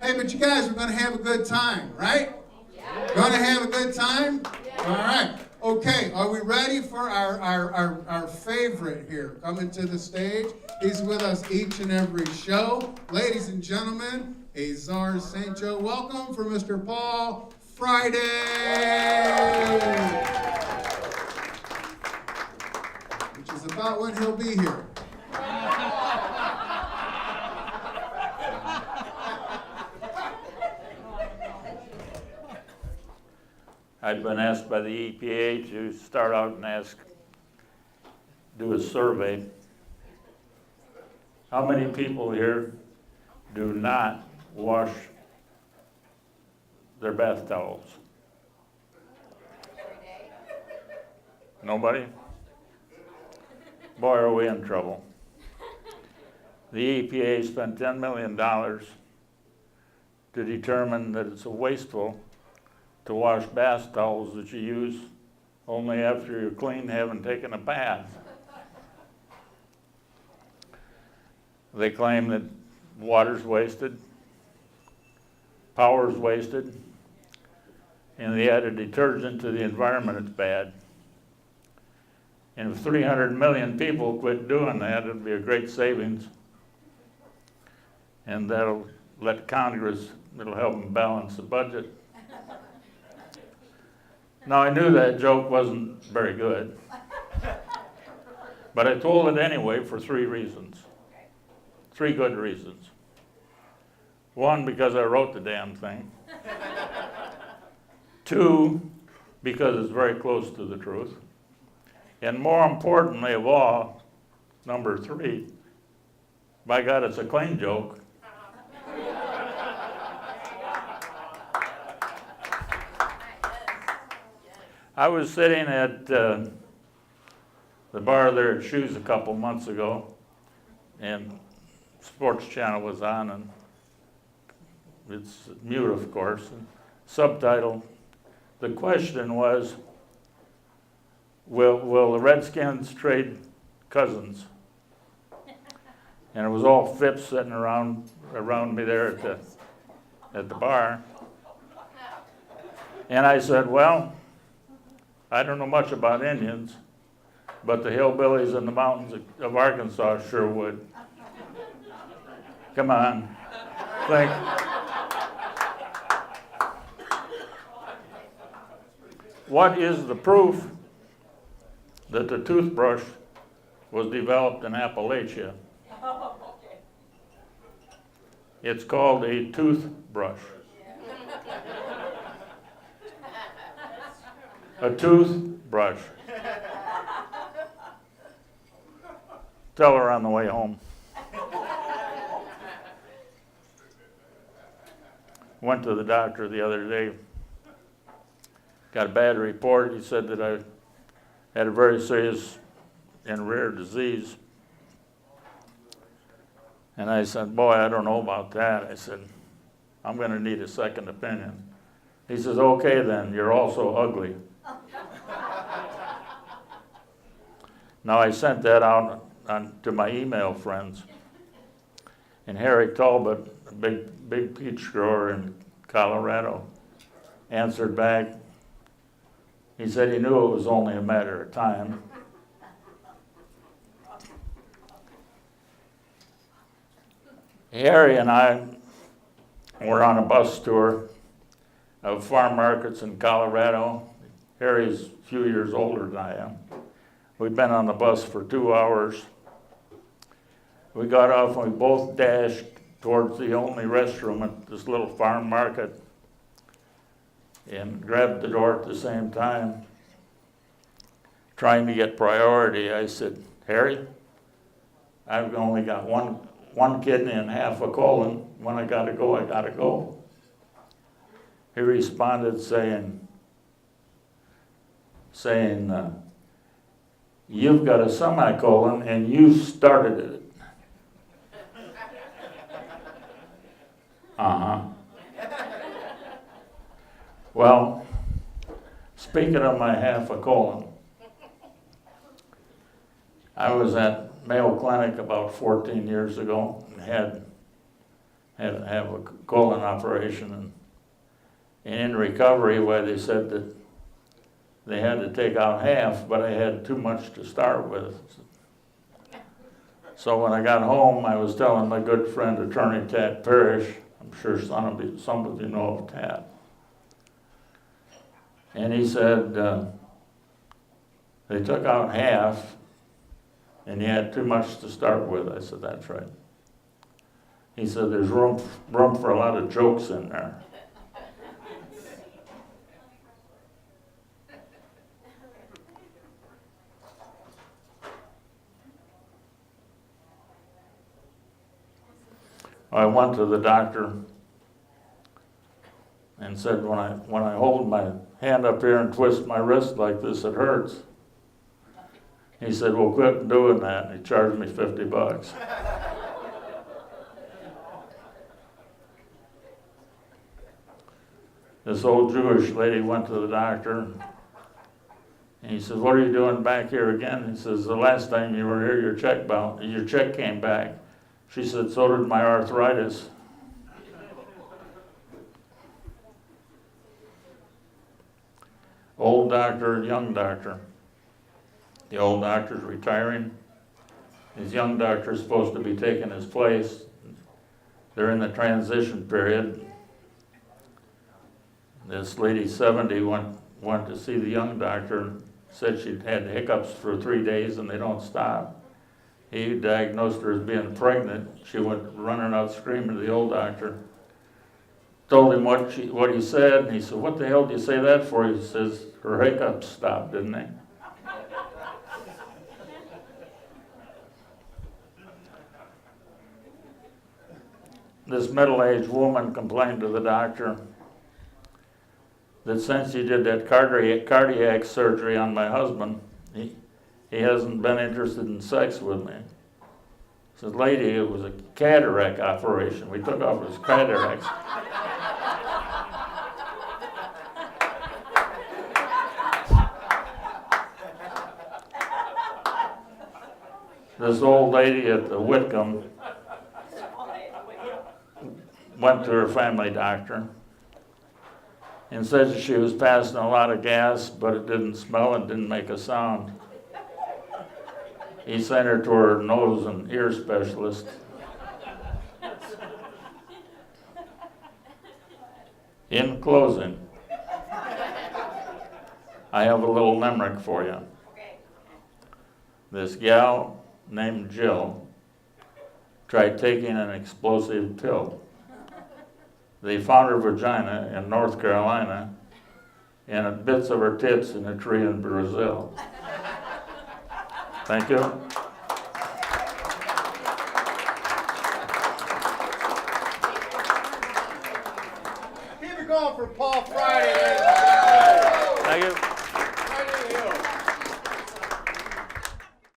Hey, but you guys are going to have a good time, right? Yeah. Going to have a good time? Yeah. All right. Okay, are we ready for our favorite here coming to the stage? He's with us each and every show. Ladies and gentlemen, a Czars St. Joe welcome for Mr. Paul Friday. Which is about when he'll be here. I've been asked by the EPA to start out and do a survey. How many people here do not wash their bath towels? Nobody? Boy, are we in trouble. The EPA spent $10 million to determine that it's wasteful to wash bath towels that you use only after you're clean, having taken a bath. They claim that water's wasted, power's wasted, and they add a detergent to the environment, it's bad. And if 300 million people quit doing that, it'll be a great savings. And that'll let Congress, it'll help them balance the budget. Now, I knew that joke wasn't very good, but I told it anyway for 3 reasons. 3 good reasons. 1, because I wrote the damn thing. 2, because it's very close to the truth. And more importantly of all, number 3, by God, it's a clean joke. I was sitting at the bar there at Shoes a couple months ago, and Sports Channel was on, and it's mute, of course, and subtitle. The question was, will the Redskins trade Cousins? And it was all Phipps sitting around me there at the bar. And I said, well, I don't know much about Indians, but the hillbillies in the mountains of Arkansas sure would. Come on. Think. What is the proof that the toothbrush was developed in Appalachia? It's called a toothbrush. A toothbrush. Tell her on the way home. Went to the doctor the other day. Got a bad report. He said that I had a very serious and rare disease. And I said, boy, I don't know about that. I said, I'm going to need a second opinion. He says, okay then, you're also ugly. Now I sent that out to my email friends. And Harry Talbot, a big peach grower in Colorado, answered back. He said he knew it was only a matter of time. Harry and I were on a bus tour of farm markets in Colorado. Harry's a few years older than I am. We'd been on the bus for 2 hours. We got off and we both dashed towards the only restroom at this little farm market and grabbed the door at the same time, trying to get priority. I said, Harry, I've only got one kidney and half a colon. When I gotta go, I gotta go. He responded saying, you've got a semicolon and you started it. Uh-huh. Well, speaking of my half a colon, I was at Mayo Clinic about 14 years ago and had had to have a colon operation, and in recovery, why they said that they had to take out half, but I had too much to start with. So when I got home, I was telling my good friend, Attorney Tad Parrish, I'm sure some of you know of Tad. And he said, they took out half, and you had too much to start with. I said, that's right. He said, there's room for a lot of jokes in there. I went to the doctor and said, when I hold my hand up here and twist my wrist like this, it hurts. He said, well, quit doing that. And he charged me $50. This old Jewish lady went to the doctor, and he says, what are you doing back here again? He says, the last time you were here, your check came back. She said, so did my arthritis. Old doctor, young doctor. The old doctor's retiring. His young doctor's supposed to be taking his place. They're in the transition period. This lady, 70, went to see the young doctor, said she'd had hiccups for 3 days and they don't stop. He diagnosed her as being pregnant. She went running out screaming to the old doctor. Told him what he said, and he said, what the hell did you say that for? He says, her hiccups stopped, didn't they? This middle-aged woman complained to the doctor that since he did that cardiac surgery on my husband, he hasn't been interested in sex with me. He says, lady, it was a cataract operation. We took off his cataracts. This old lady at the Whitcomb went to her family doctor and said that she was passing a lot of gas, but it didn't smell and didn't make a sound. He sent her to her nose and ear specialist. In closing, I have a little limerick for you. This gal named Jill tried taking an explosive pill. They found her vagina in North Carolina and bits of her tits in a tree in Brazil. Thank you. Keep it going for Paul Friday. Thank you.